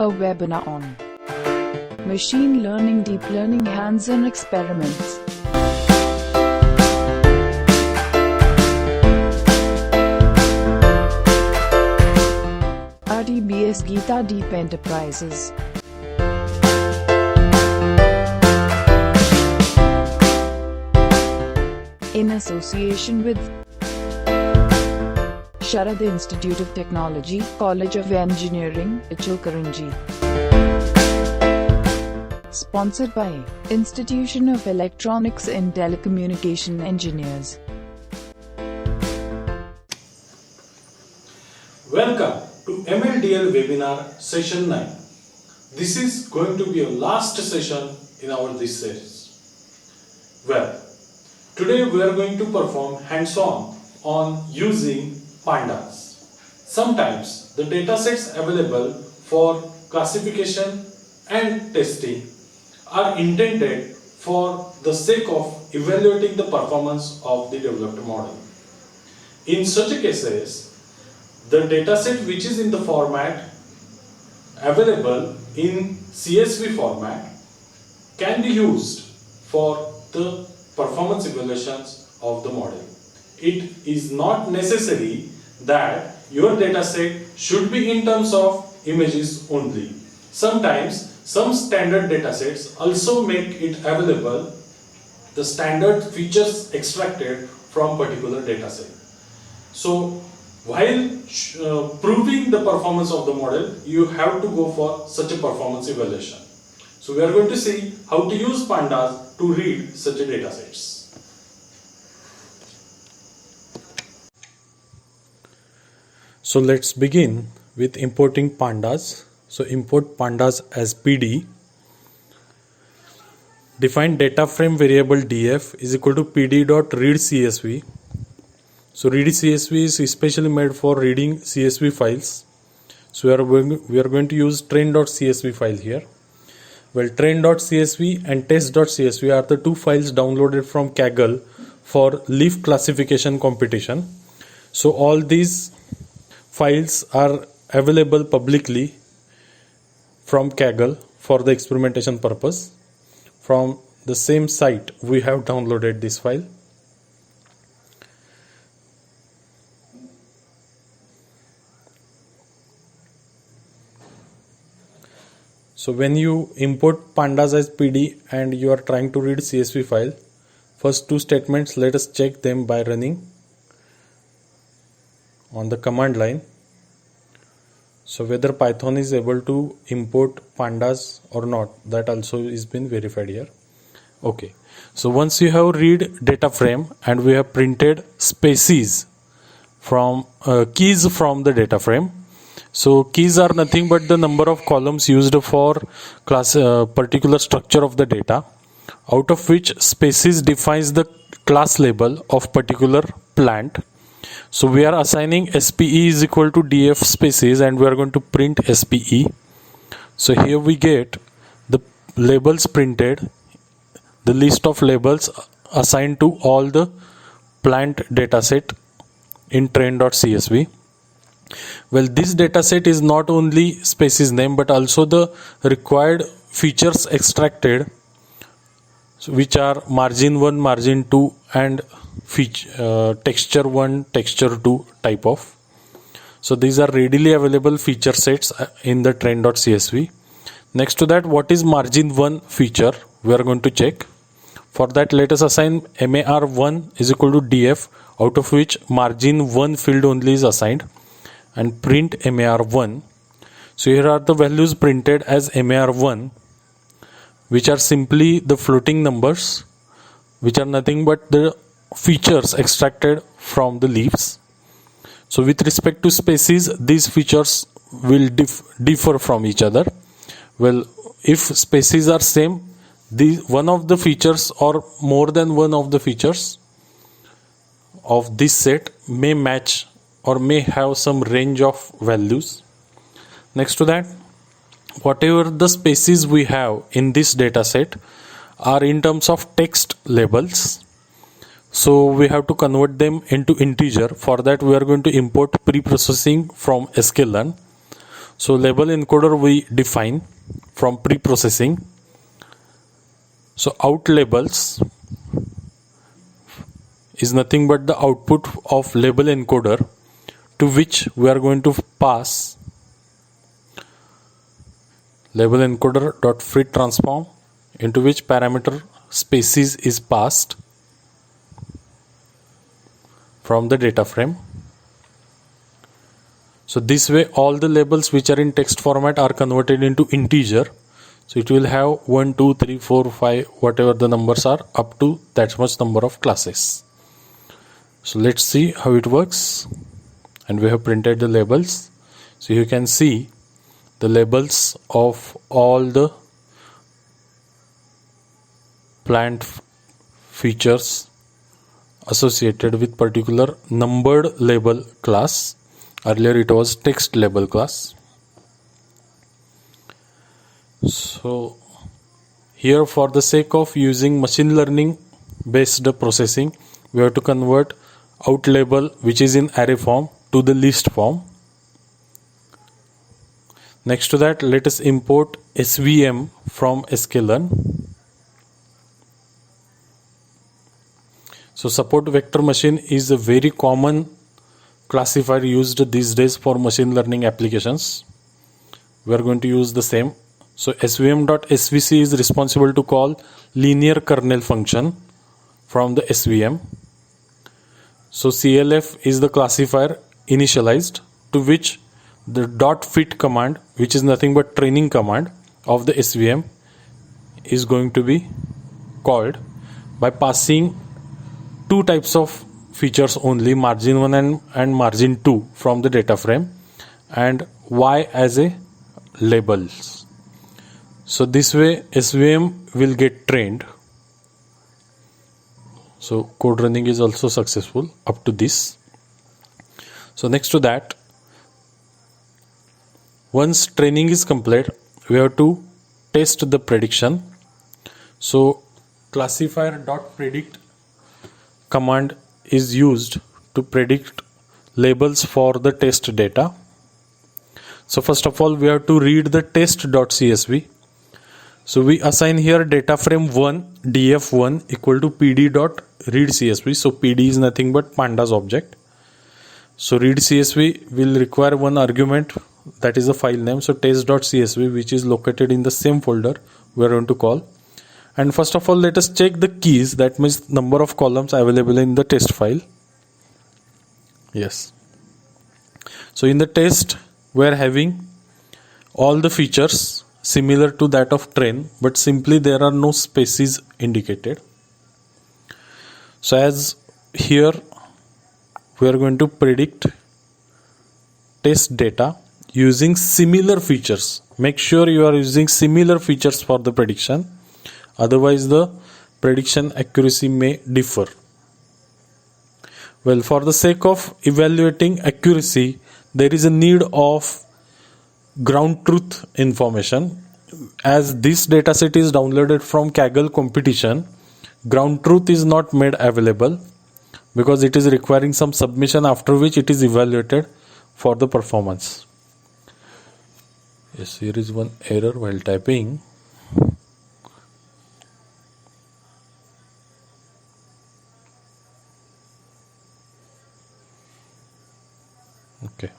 A webinar on machine learning, deep learning, hands-on experiments. RDBS Geeta Deep Enterprises. In association with Sharad Institute of Technology, College of Engineering, Ichokaranji. Sponsored by Institution of Electronics and Telecommunication Engineers. Welcome to MLDL webinar session 9. This is going to be our last session in our this series. Well, today we are going to perform hands-on using pandas. Sometimes the datasets available for classification and testing are intended for the sake of evaluating the performance of the developed model. In such cases, the dataset which is in the format available in CSV format can be used for the performance evaluations of the model. It is not necessary that your dataset should be in terms of images only. Sometimes some standard datasets also make it available the standard features extracted from particular dataset. So while proving the performance of the model, you have to go for such a performance evaluation. So we are going to see how to use pandas to read such a datasets. So let's begin with importing pandas. So import pandas as PD. Define data frame variable df is equal to pd.readcsv. So readcsv is especially made for reading CSV files. So we are going to use train.csv file here. Well, train.csv and test.csv are the two files downloaded from Kaggle for leaf classification competition. So all these files are available publicly from Kaggle for the experimentation purpose. From the same site we have downloaded this file. So when you import pandas as PD and you are trying to read CSV file, first two statements, let us check them by running on the command line. So whether Python is able to import pandas or not, that also is been verified here. Okay, so once you have read data frame and we have printed species from keys from the data frame. So keys are nothing but the number of columns used for class particular structure of the data, out of which species defines the class label of particular plant. So we are assigning SPE is equal to df species and we are going to print SPE. So here we get the labels printed, the list of labels assigned to all the plant dataset in train.csv. Well, this dataset is not only species name but also the required features extracted, which are margin 1, margin 2 and texture 1, texture 2 type of. So these are readily available feature sets in the train.csv. Next to that, what is margin 1 feature? We are going to check. For that, let us assign mar1 is equal to df, out of which margin 1 field only is assigned, and print mar1. So here are the values printed as mar1, which are simply the floating numbers, which are nothing but the features extracted from the leaves. So with respect to species, these features will differ from each other. Well, if species are same, one of the features or more than one of the features of this set may match or may have some range of values. Next to that, whatever the species we have in this data set are in terms of text labels. So we have to convert them into integer. For that we are going to import pre-processing from sklearn. So label encoder we define from pre-processing. So out labels is nothing but the output of label encoder, to which we are going to pass label encoder dot fit transform, into which parameter species is passed from the data frame. So this way all the labels which are in text format are converted into integer. So it will have 1, 2, 3, 4, 5, whatever the numbers are, up to that much number of classes. So let's see how it works. And we have printed the labels. So you can see the labels of all the plant features associated with particular numbered label class. Earlier it was text label class. So here, for the sake of using machine learning based processing, we have to convert out label, which is in array form, to the list form. Next to that, let us import SVM from sklearn. So support vector machine is a very common classifier used these days for machine learning applications. We are going to use the same. So svm.svc is responsible to call linear kernel function from the SVM. So CLF is the classifier initialized, to which the dot fit command, which is nothing but training command of the SVM, is going to be called by passing two types of features only, margin 1 and margin 2 from the data frame, and y as a labels. So this way SVM will get trained. So code running is also successful up to this. So next to that, once training is complete, we have to test the prediction. So classifier.predict command is used to predict labels for the test data. So first of all, we have to read the test.csv. So we assign here data frame 1 df1 equal to pd.readcsv. So pd is nothing but pandas object. So readcsv will require one argument, that is a file name. So test.csv, which is located in the same folder, we are going to call. And first of all, let us check the keys, that means number of columns available in the test file. Yes. So in the test, we are having all the features similar to that of train, but simply there are no spaces indicated. So as here we are going to predict test data using similar features. Make sure you are using similar features for the prediction, otherwise the prediction accuracy may differ. Well, for the sake of evaluating accuracy, there is a need of ground truth information. As this dataset is downloaded from Kaggle competition, ground truth is not made available because it is requiring some submission, after which it is evaluated for the performance. Yes, here is one error while typing. Okay.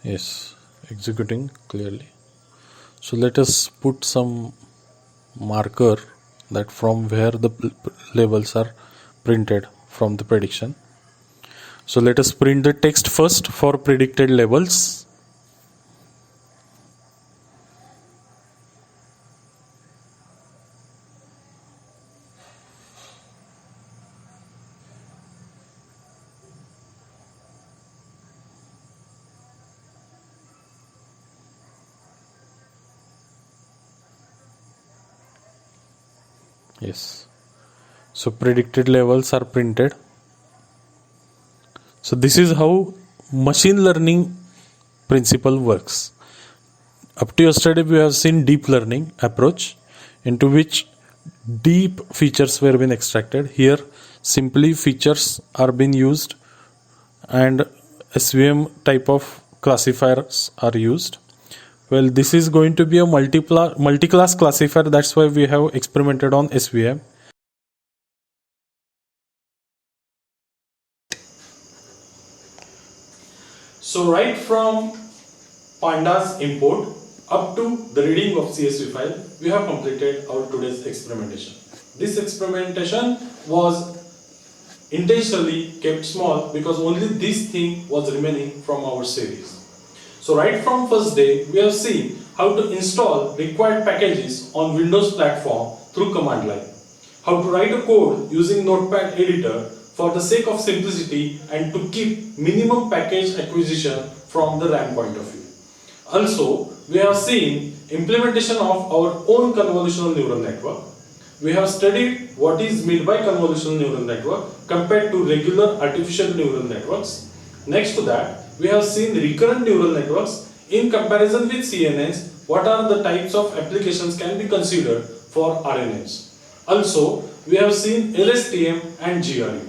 Yes, executing clearly. So let us put some marker that from where the labels are printed from the prediction. So let us print the text first for predicted labels. Yes, so predicted labels are printed. So this is how machine learning principle works. Up to yesterday we have seen deep learning approach, into which deep features were being extracted. Here simply features are being used and SVM type of classifiers are used. Well, this is going to be a multi-class classifier. That's why we have experimented on SVM. So right from pandas import up to the reading of CSV file, we have completed our today's experimentation. This experimentation was intentionally kept small because only this thing was remaining from our series. So right from first day, we have seen how to install required packages on Windows platform through command line, how to write a code using Notepad editor for the sake of simplicity and to keep minimum package acquisition from the RAM point of view. Also, we have seen implementation of our own convolutional neural network. We have studied what is meant by convolutional neural network compared to regular artificial neural networks. Next to that, we have seen recurrent neural networks in comparison with CNNs. What are the types of applications can be considered for RNNs? Also, we have seen LSTM and GRU.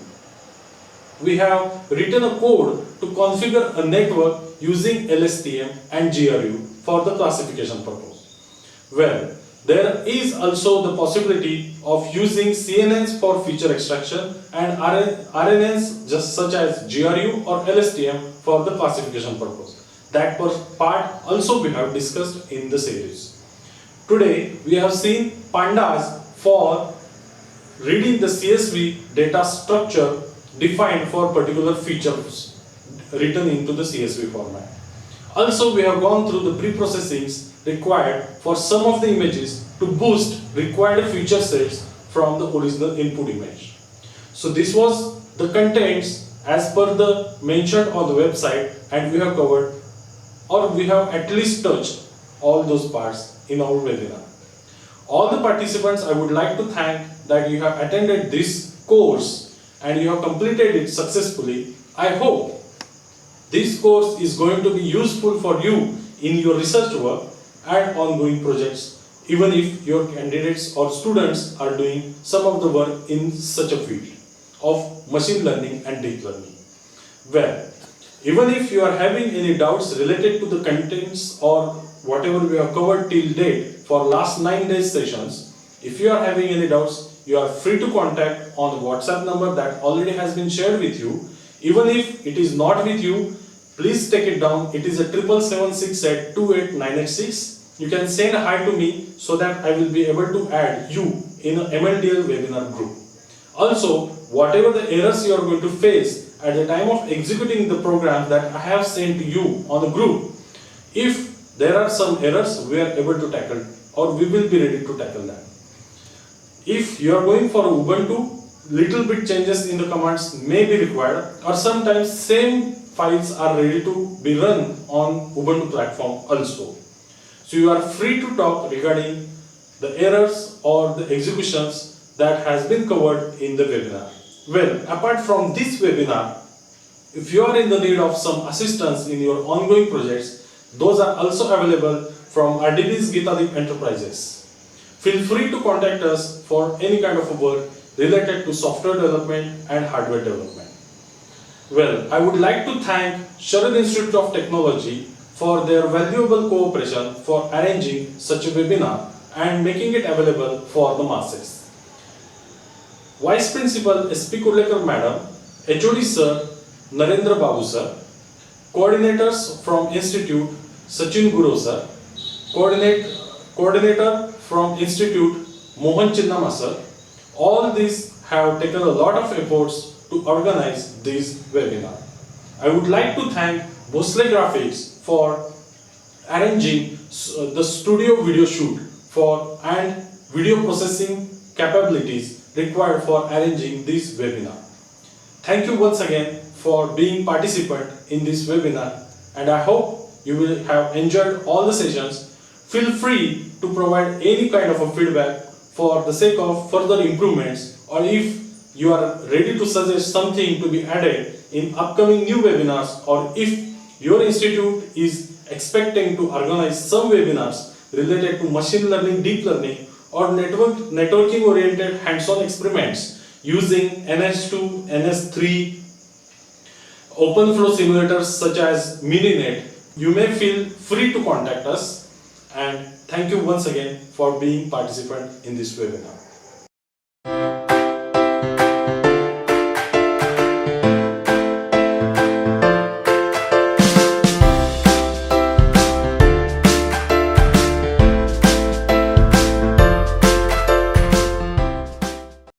We have written a code to configure a network using LSTM and GRU for the classification purpose. Well, there is also the possibility of using CNNs for feature extraction and RNNs just such as GRU or LSTM for the classification purpose. That part also we have discussed in the series. Today we have seen pandas for reading the CSV data structure defined for particular features written into the CSV format. Also, we have gone through the pre-processings required for some of the images to boost required feature sets from the original input image. So this was the contents as per the mentioned on the website, and we have covered or we have at least touched all those parts in our webinar. All the participants, I would like to thank that you have attended this course and you have completed it successfully. I hope this course is going to be useful for you in your research work and ongoing projects, even if your candidates or students are doing some of the work in such a field of machine learning and deep learning. Well, even if you are having any doubts related to the contents or whatever we have covered till date for last 9 days sessions, if you are having any doubts, you are free to contact on the WhatsApp number that already has been shared with you. Even if it is not with you, please take it down. It is a 7776 at 28986. You can send a hi to me so that I will be able to add you in a MLDL webinar group. Also, whatever the errors you are going to face at the time of executing the program that I have sent to you on the group, if there are some errors, we are able to tackle or we will be ready to tackle that. If you are going for Ubuntu, little bit changes in the commands may be required, or sometimes same files are ready to be run on Ubuntu platform also. So you are free to talk regarding the errors or the executions that has been covered in the webinar. Well, apart from this webinar, if you are in the need of some assistance in your ongoing projects, those are also available from RDB's Gitadeep Enterprises. Feel free to contact us for any kind of work related to software development and hardware development. Well, I would like to thank Sharad Institute of Technology for their valuable cooperation for arranging such a webinar and making it available for the masses. Vice Principal S.P. Kurlekar Madam, HOD Sir Narendra Babu Sir, Coordinators from Institute Sachin Guru Sir, Coordinator from Institute Mohan Chinnama Sir, all these have taken a lot of efforts to organize this webinar. I would like to thank Bosle Graphics for arranging the studio video shoot and video processing capabilities required for arranging this webinar. Thank you once again for being participant in this webinar, and I hope you will have enjoyed all the sessions. Feel free to provide any kind of a feedback for the sake of further improvements, or if you are ready to suggest something to be added in upcoming new webinars, or if your institute is expecting to organize some webinars related to machine learning, deep learning, or networking oriented hands-on experiments, using NH2, NS3, open flow simulators such as Mininet, you may feel free to contact us, and thank you once again for being participant in this webinar.